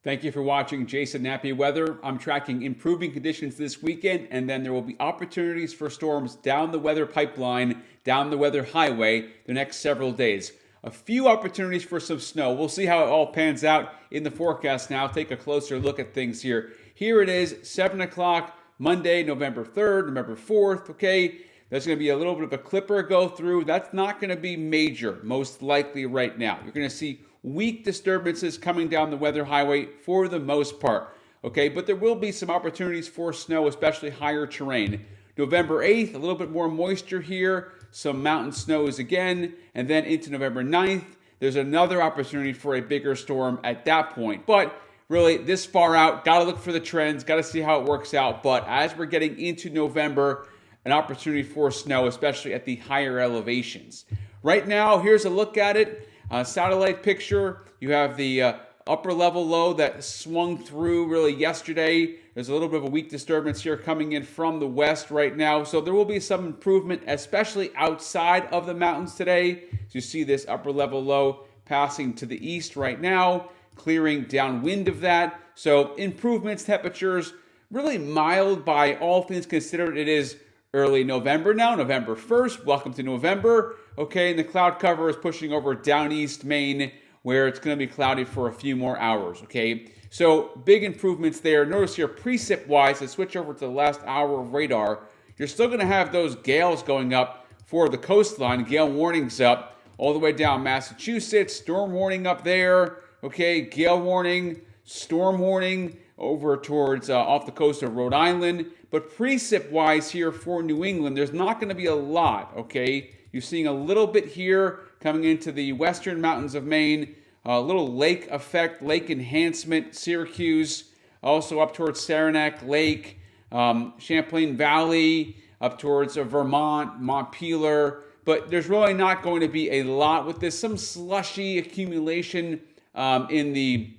Thank you for watching Jason Nappy Weather. I'm tracking improving conditions this weekend, and then there will be opportunities for storms down the weather pipeline, down the weather highway the next several days. A few opportunities for some snow. We'll see how it all pans out in the forecast now. Take a closer look at things here. Here it is, 7 o'clock, Monday, November 3rd, November 4th, okay? There's going to be a little bit of a clipper go through. That's not going to be major, most likely right now. You're going to see weak disturbances coming down the weather highway for the most part, okay? But there will be some opportunities for snow, especially higher terrain. November 8th, a little bit more moisture here, some mountain snows again, and then into November 9th, there's another opportunity for a bigger storm at that point. But really, this far out, got to look for the trends, got to see how it works out. But as we're getting into November, an opportunity for snow, especially at the higher elevations. Right now, here's a look at it. Satellite picture, you have the upper level low that swung through really yesterday. There's a little bit of a weak disturbance here coming in from the west right now. So there will be some improvement, especially outside of the mountains today. So you see this upper level low passing to the east right now, clearing downwind of that. So improvements, temperatures, really mild by all things considered. It is early November now, November 1st. Welcome to November. Okay, and the cloud cover is pushing over down east Maine, where it's going to be cloudy for a few more hours, okay? So big improvements there. Notice here, precip-wise, let's switch over to the last hour of radar. You're still going to have those gales going up for the coastline, gale warnings up all the way down Massachusetts, storm warning up there, okay? Gale warning, storm warning over towards off the coast of Rhode Island. But precip-wise here for New England, there's not going to be a lot, okay? You're seeing a little bit here coming into the western mountains of Maine, a little lake effect, lake enhancement, Syracuse, also up towards Saranac Lake, Champlain Valley, up towards Vermont, Montpelier. But there's really not going to be a lot with this. Some slushy accumulation in the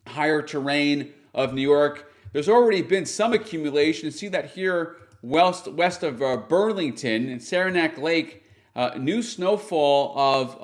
higher terrain of New York. There's already been some accumulation. See that here west of Burlington and Saranac Lake. New snowfall of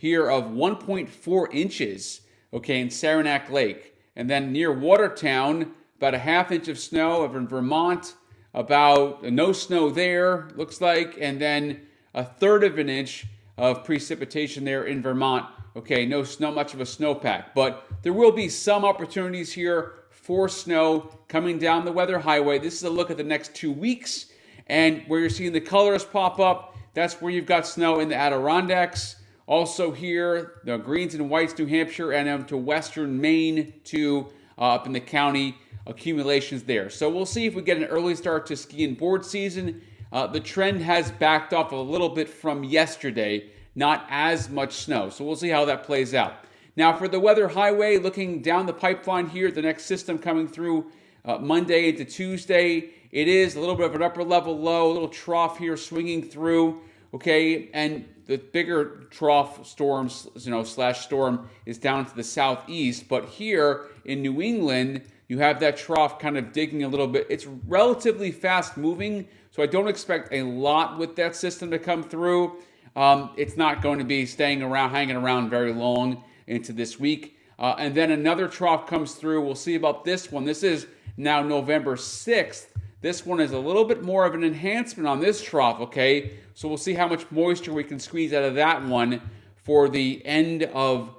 1.4 inches, okay, in Saranac Lake. And then near Watertown, about a half inch of snow. Over in Vermont, about no snow there, looks like. And then a third of an inch of precipitation there in Vermont. Okay, no snow, much of a snowpack. But there will be some opportunities here for snow coming down the weather highway. This is a look at the next 2 weeks. And where you're seeing the colors pop up, that's where you've got snow in the Adirondacks. Also here, the greens and whites, New Hampshire, and to western Maine to up in the county, accumulations there. So we'll see if we get an early start to ski and board season. The trend has backed off a little bit from yesterday, not as much snow. So we'll see how that plays out. Now for the weather highway, looking down the pipeline here, the next system coming through Monday into Tuesday, it is a little bit of an upper level low, a little trough here swinging through, okay, and the bigger trough storms, slash storm is down to the southeast, but here in New England, you have that trough kind of digging a little bit. It's relatively fast moving, so I don't expect a lot with that system to come through. It's not going to be hanging around very long into this week. And then another trough comes through. We'll see about this one. This is now November 6th. This one is a little bit more of an enhancement on this trough, okay? So we'll see how much moisture we can squeeze out of that one for the end of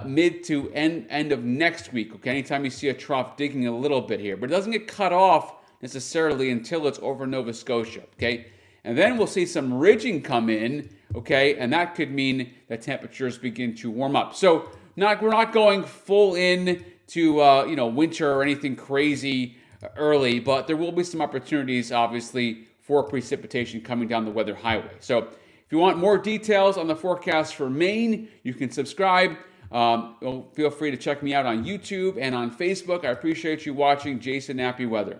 mid to end of next week, okay? Anytime you see a trough digging a little bit here. But it doesn't get cut off necessarily until it's over Nova Scotia, okay? And then we'll see some ridging come in, okay? And that could mean that temperatures begin to warm up. So we're not going full in to winter or anything crazy early, but there will be some opportunities, obviously, for precipitation coming down the weather highway. So if you want more details on the forecast for Maine, you can subscribe. Feel free to check me out on YouTube and on Facebook. I appreciate you watching Jason Nappy Weather.